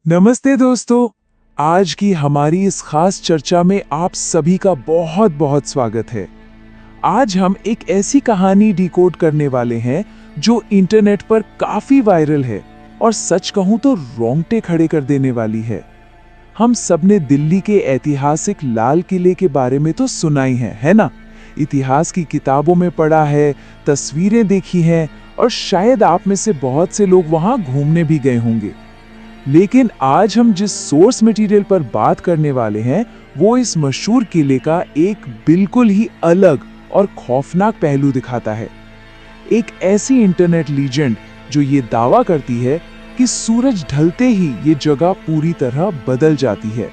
नमस्ते दोस्तों। आज की हमारी इस खास चर्चा में आप सभी का बहुत बहुत स्वागत है। आज हम एक ऐसी कहानी डिकोड करने वाले हैं जो इंटरनेट पर काफी वायरल है और सच कहूं तो रोंगटे खड़े कर देने वाली है। हम सबने दिल्ली के ऐतिहासिक लाल किले के बारे में तो सुना ही है ना? इतिहास की किताबों में पढ़ा है, तस्वीरें देखी हैं और शायद आप में से बहुत से लोग वहां घूमने भी गए होंगे। लेकिन आज हम जिस सोर्स मटेरियल पर बात करने वाले हैं वो इस मशहूर किले का एक बिल्कुल ही अलग और खौफनाक पहलू दिखाता है। एक ऐसी इंटरनेट लीजेंड जो ये दावा करती है कि सूरज ढलते ही ये जगह पूरी तरह बदल जाती है।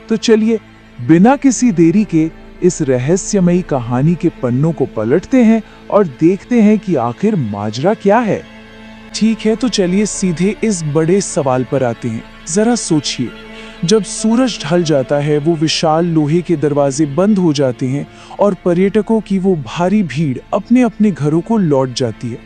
तो चलिए बिना किसी देरी के इस रहस्यमयी कहानी के पन्नों को पलटते हैं और देखते हैं कि आखिर माजरा क्या है। ठीक है, तो चलिए सीधे इस बड़े सवाल पर आते हैं। जरा सोचिए, जब सूरज ढल जाता है वो विशाल लोहे के दरवाजे बंद हो जाते हैं और पर्यटकों की वो भारी भीड़ अपने अपने घरों को लौट जाती है,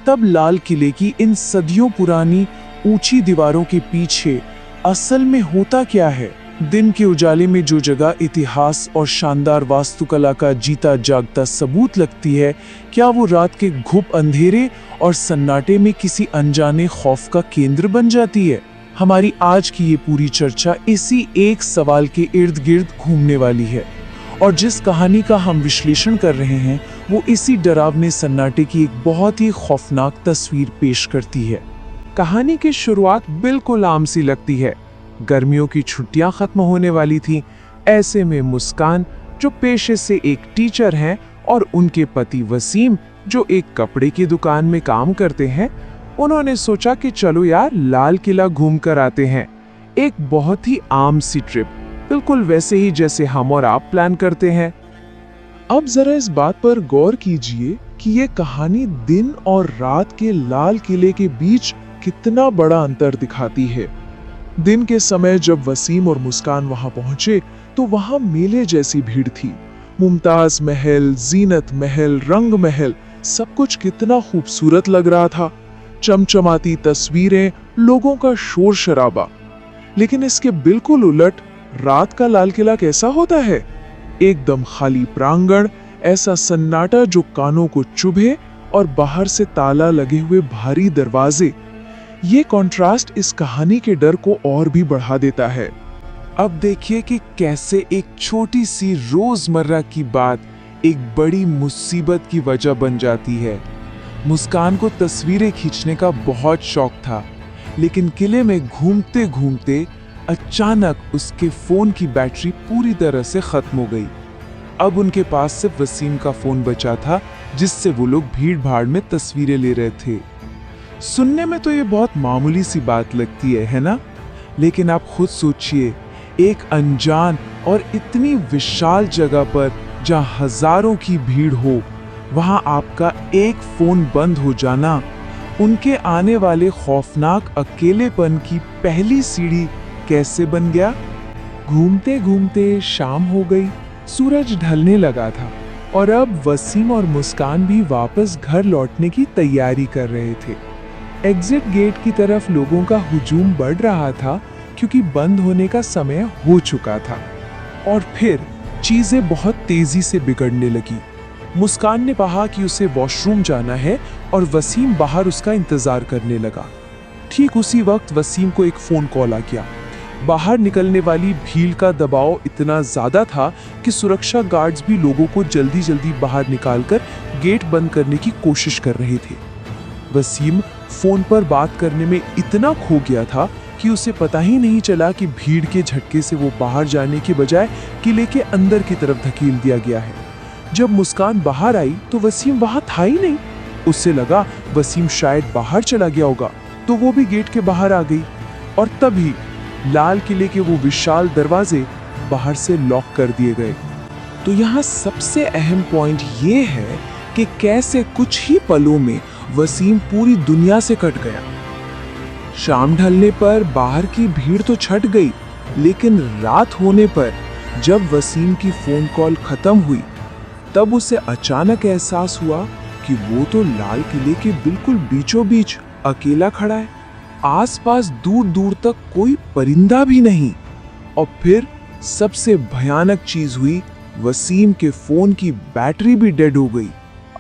तब लाल किले की इन सदियों पुरानी ऊंची दीवारों के पीछे असल में होता क्या है? दिन के उजाले में जो जगह इतिहास और शानदार वास्तुकला का जीता जागता सबूत लगती है, क्या वो रात के घुप अंधेरे और सन्नाटे में किसी अनजाने खौफ का केंद्र बन जाती है? हमारी आज की ये पूरी चर्चा इसी एक सवाल के इर्द गिर्द घूमने वाली है और जिस कहानी का हम विश्लेषण कर रहे हैं वो इसी डरावने सन्नाटे की एक बहुत ही खौफनाक तस्वीर पेश करती है। कहानी की शुरुआत बिल्कुल आम सी लगती है। गर्मियों की छुट्टियां खत्म होने वाली थी। ऐसे में मुस्कान, जो पेशे से एक टीचर हैं, और उनके पति वसीम, जो एक कपड़े की दुकान में काम करते हैं, उन्होंने सोचा कि चलो यार लाल किला घूम कर आते हैं। एक बहुत ही आम सी ट्रिप, बिल्कुल वैसे ही जैसे हम और आप प्लान करते हैं। अब जरा इस बात पर गौर कीजिए कि ये कहानी दिन और रात के लाल किले के बीच कितना बड़ा अंतर दिखाती है। दिन के समय जब वसीम और मुस्कान वहां पहुंचे तो वहां मेले जैसी भीड़ थी। मुमताज महल, जीनत महल, रंग महल, सब कुछ कितना खूबसूरत लग रहा था। चमचमाती तस्वीरें, लोगों का शोर शराबा। लेकिन इसके बिल्कुल उलट रात का लाल किला कैसा होता है? एकदम खाली प्रांगण, ऐसा सन्नाटा जो कानों को चुभे, और बाहर से ताला लगे हुए भारी दरवाजे। ये कंट्रास्ट इस कहानी के डर को और भी बढ़ा देता है। अब देखिए कि कैसे एक छोटी सी रोजमर्रा की बात एक बड़ी मुसीबत की वजह बन जाती है। मुस्कान को तस्वीरें खींचने का बहुत शौक था, लेकिन किले में घूमते घूमते अचानक उसके फोन की बैटरी पूरी तरह से खत्म हो गई। अब उनके पास सिर्फ वसीम का फोन बचा था, जिससे वो लोग भीड़ भाड़ में तस्वीरें ले रहे थे। सुनने में तो ये बहुत मामूली सी बात लगती है ना? लेकिन आप खुद सोचिए, एक अनजान और इतनी विशाल जगह पर जहां हजारों की भीड़ हो, वहां आपका एक फोन बंद हो जाना, उनके आने वाले खौफनाक अकेलेपन की पहली सीढ़ी कैसे बन गया? घूमते घूमते शाम हो गई, सूरज ढलने लगा था और अब वसीम और मुस्कान भी वापस घर लौटने की तैयारी कर रहे थे। एग्जिट गेट की तरफ लोगों का हुजूम बढ़ रहा था क्योंकि बंद होने का समय हो चुका था। और फिर चीजें बहुत तेजी से बिगड़ने लगी। मुस्कान ने कहा कि उसे वॉशरूम जाना है और वसीम बाहर उसका इंतजार करने लगा। ठीक उसी वक्त वसीम को एक फोन कॉल आ गया। बाहर निकलने वाली भीड़ का दबाव इतना ज्यादा था कि सुरक्षा गार्ड्स भी लोगों को जल्दी जल्दी बाहर निकालकर गेट बंद करने की कोशिश कर रहे थे। वसीम फोन पर बात करने में इतना खो गया था कि उसे पता ही नहीं चला कि भीड़ के झटके से वो बाहर जाने के बजाय किले के अंदर की तरफ धकेल दिया गया है। जब मुस्कान बाहर आई तो वसीम वहां था ही नहीं। उससे लगा वसीम शायद बाहर चला गया होगा, तो वो भी गेट के बाहर आ गई। और तभी लाल किले के वो विशाल दरवाजे बाहर से लॉक कर दिए गए। तो यहाँ सबसे अहम पॉइंट ये है कि कैसे कुछ ही पलों में वसीम पूरी दुनिया से कट गया। शाम ढलने पर बाहर की भीड़ तो छट गई, लेकिन रात होने पर जब वसीम की फोन कॉल खत्म हुई, तब उसे अचानक एहसास हुआ कि वो तो लाल किले के बिल्कुल बीचों बीच अकेला खड़ा है। आसपास दूर दूर तक कोई परिंदा भी नहीं। और फिर सबसे भयानक चीज हुई, वसीम के फोन की बैटरी भी डेड हो गई।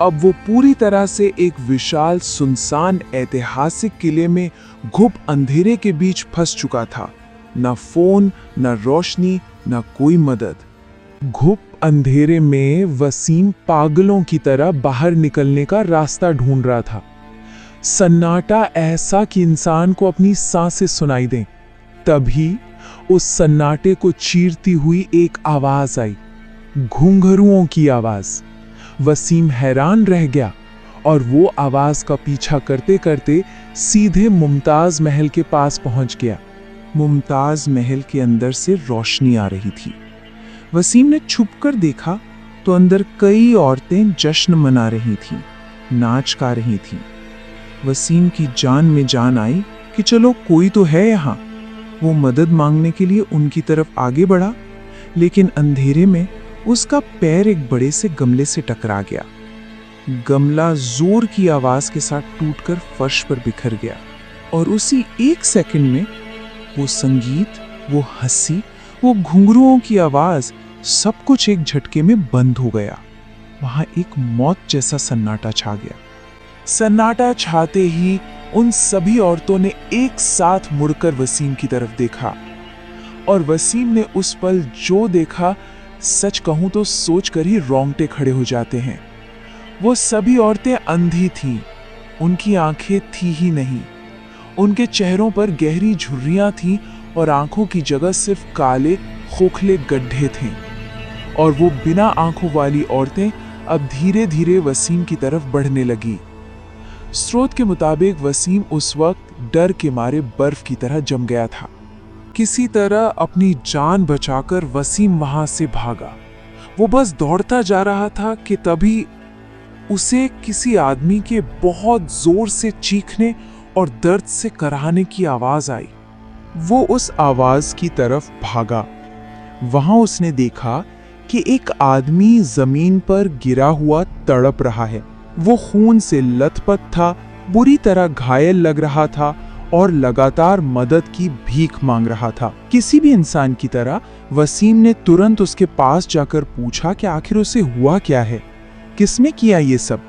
अब वो पूरी तरह से एक विशाल सुनसान ऐतिहासिक किले में घुप अंधेरे के बीच फंस चुका था। न फोन, न रोशनी, न कोई मदद। घुप अंधेरे में वसीम पागलों की तरह बाहर निकलने का रास्ता ढूंढ रहा था। सन्नाटा ऐसा कि इंसान को अपनी सांसें सुनाई दें। तभी उस सन्नाटे को चीरती हुई एक आवाज आई, घुंघरुओं की आवाज। वसीम हैरान रह गया और वो आवाज का पीछा करते करते सीधे मुमताज महल के पास पहुंच गया। मुमताज महल के अंदर से रोशनी आ रही थी। वसीम ने छुपकर देखा तो अंदर कई औरतें जश्न मना रही थीं, नाच गा रही थीं। वसीम की जान में जान आई कि चलो कोई तो है यहाँ। वो मदद मांगने के लिए उनकी तरफ आगे बढ़ा, लेकिन अंधेरे में उसका पैर एक बड़े से गमले से टकरा गया। गमला जोर की आवाज के साथ टूटकर फर्श पर बिखर गया और उसी एक सेकंड में वो संगीत, वो हंसी, वो घुंघरुओं की आवाज, सब कुछ एक झटके में बंद हो गया। वहां एक मौत जैसा सन्नाटा छा गया। सन्नाटा छाते ही उन सभी औरतों ने एक साथ मुड़कर वसीम की तरफ देखा और वसीम ने उस पल जो देखा, सच कहूं तो सोचकर ही रोंगटे खड़े हो जाते हैं। वो सभी औरतें अंधी थीं, उनकी आंखें थी ही नहीं। उनके चेहरों पर गहरी झुर्रियां थीं और आंखों की जगह सिर्फ काले खोखले गड्ढे थे। और वो बिना आंखों वाली औरतें अब धीरे धीरे वसीम की तरफ बढ़ने लगी। स्रोत के मुताबिक वसीम उस वक्त डर के मारे बर्फ की तरह जम गया था। किसी तरह अपनी जान बचाकर वसीम वहां से भागा। वो बस दौड़ता जा रहा था कि तभी उसे किसी आदमी के बहुत जोर से चीखने और दर्द से कराहने की आवाज आई। वो उस आवाज की तरफ भागा। वहां उसने देखा कि एक आदमी जमीन पर गिरा हुआ तड़प रहा है। वो खून से लथपथ था, बुरी तरह घायल लग रहा था और लगातार मदद की भीख मांग रहा था। किसी भी इंसान की तरह वसीम ने तुरंत उसके पास जाकर पूछा कि आखिर उसे हुआ क्या है, किसने किया ये सब।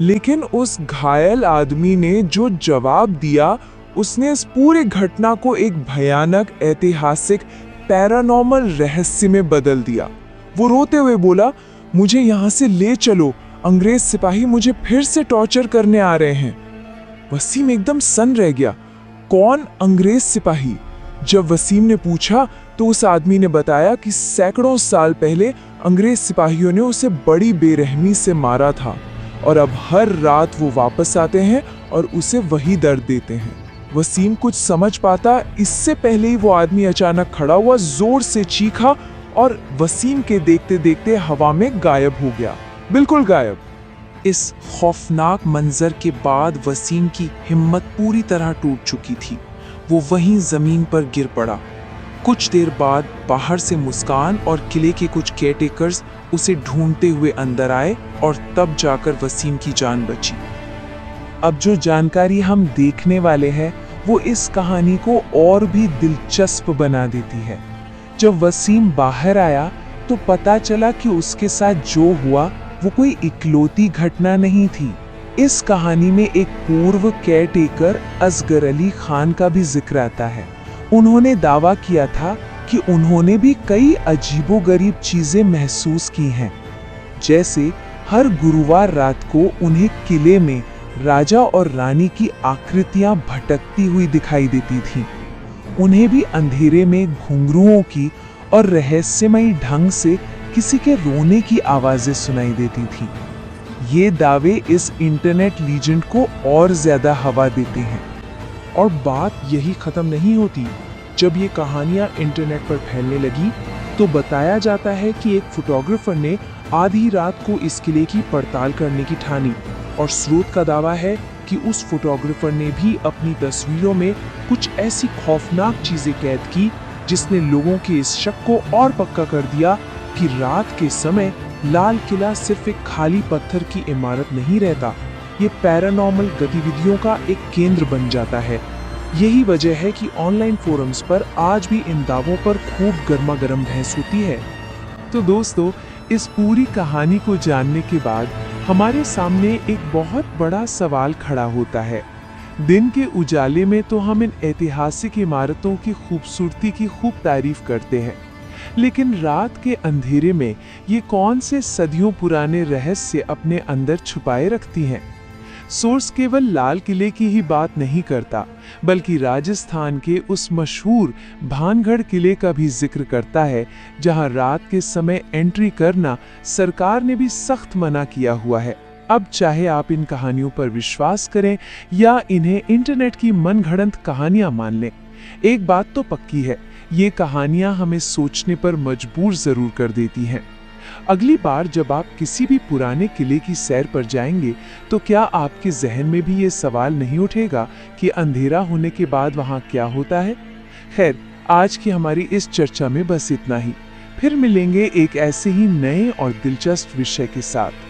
लेकिन उस घायल आदमी ने जो जवाब दिया, उसने इस पूरी घटना को एक भयानक ऐतिहासिक पैरानॉर्मल रहस्य में बदल दिया। वो रोते हुए बोला, मुझे यहाँ से ले चलो, अंग्रेज सिपाही मुझे फिर से टॉर्चर करने आ रहे हैं। वसीम एकदम सन्न रह गया। कौन अंग्रेज सिपाही? जब वसीम ने पूछा तो उस आदमी ने बताया कि सैकड़ों साल पहले अंग्रेज सिपाहियों ने उसे बड़ी बेरहमी से मारा था और अब हर रात वो वापस आते हैं और उसे वही दर्द देते हैं। वसीम कुछ समझ पाता इससे पहले ही वो आदमी अचानक खड़ा हुआ, जोर से चीखा और वसीम के देखते देखते हवा में गायब हो गया, बिल्कुल गायब। इस खौफनाक मंजर के बाद वसीम की हिम्मत पूरी तरह टूट चुकी थी। वो वहीं जमीन पर गिर पड़ा। कुछ देर बाद बाहर से मुस्कान और किले के कुछ केयरटेकर्स उसे ढूंढते हुए अंदर आए और तब जाकर वसीम की जान बची। अब जो जानकारी हम देखने वाले हैं वो इस कहानी को और भी दिलचस्प बना देती है। जब वसीम बाहर आया तो पता चला कि उसके साथ जो हुआ वो कोई इकलौती घटना नहीं थी। इस कहानी में एक पूर्व केयरटेकर असगर अली खान का भी जिक्र आता है। उन्होंने दावा किया था कि उन्होंने भी कई अजीबोगरीब चीजें महसूस की हैं। जैसे हर गुरुवार रात को उन्हें किले में राजा और रानी की आकृतियां भटकती हुई दिखाई देती थीं। उन्हें भी अंधेरे में घुंघरुओं की और रहस्यमयी ढंग से किसी के रोने की आवाजें सुनाई देती थीं। ये दावे इस इंटरनेट लीजेंड को और ज्यादा हवा देते हैं। और बात यही खत्म नहीं होती। जब ये कहानियां इंटरनेट पर फैलने लगी तो बताया जाता है कि एक फोटोग्राफर ने आधी रात को इस किले की पड़ताल करने की ठानी और स्रोत का दावा है कि उस फोटोग्राफर ने भी अपनी तस्वीरों में कुछ ऐसी खौफनाक चीजें कैद की जिसने लोगों के इस शक को और पक्का कर दिया कि रात के समय लाल किला सिर्फ एक खाली पत्थर की इमारत नहीं रहता, ये पैरानॉर्मल गतिविधियों का एक केंद्र बन जाता है। यही वजह है कि ऑनलाइन फोरम्स पर आज भी इन दावों पर खूब गर्मागर्म बहस होती है। तो दोस्तों, इस पूरी कहानी को जानने के बाद हमारे सामने एक बहुत बड़ा सवाल खड़ा होता है। दिन के उजाले में तो हम इन ऐतिहासिक इमारतों की खूबसूरती की खूब तारीफ करते हैं, लेकिन रात के अंधेरे में ये कौन से सदियों पुराने रहस्य अपने अंदर छुपाए रखती हैं? सोर्स केवल लाल किले की ही बात नहीं करता, बल्कि राजस्थान के उस मशहूर भानगढ़ किले का भी जिक्र करता है, जहां रात के समय एंट्री करना सरकार ने भी सख्त मना किया हुआ है। अब चाहे आप इन कहानियों पर विश्वास करें या इन्हें इंटरनेट की मनगढ़ंत कहानियां मान लें, एक बात तो पक्की है, ये कहानियां हमें सोचने पर मजबूर जरूर कर देती हैं। अगली बार जब आप किसी भी पुराने किले की सैर पर जाएंगे, तो क्या आपके जहन में भी ये सवाल नहीं उठेगा कि अंधेरा होने के बाद वहां क्या होता है? खैर, आज की हमारी इस चर्चा में बस इतना ही। फिर मिलेंगे एक ऐसे ही नए और दिलचस्प विषय के साथ।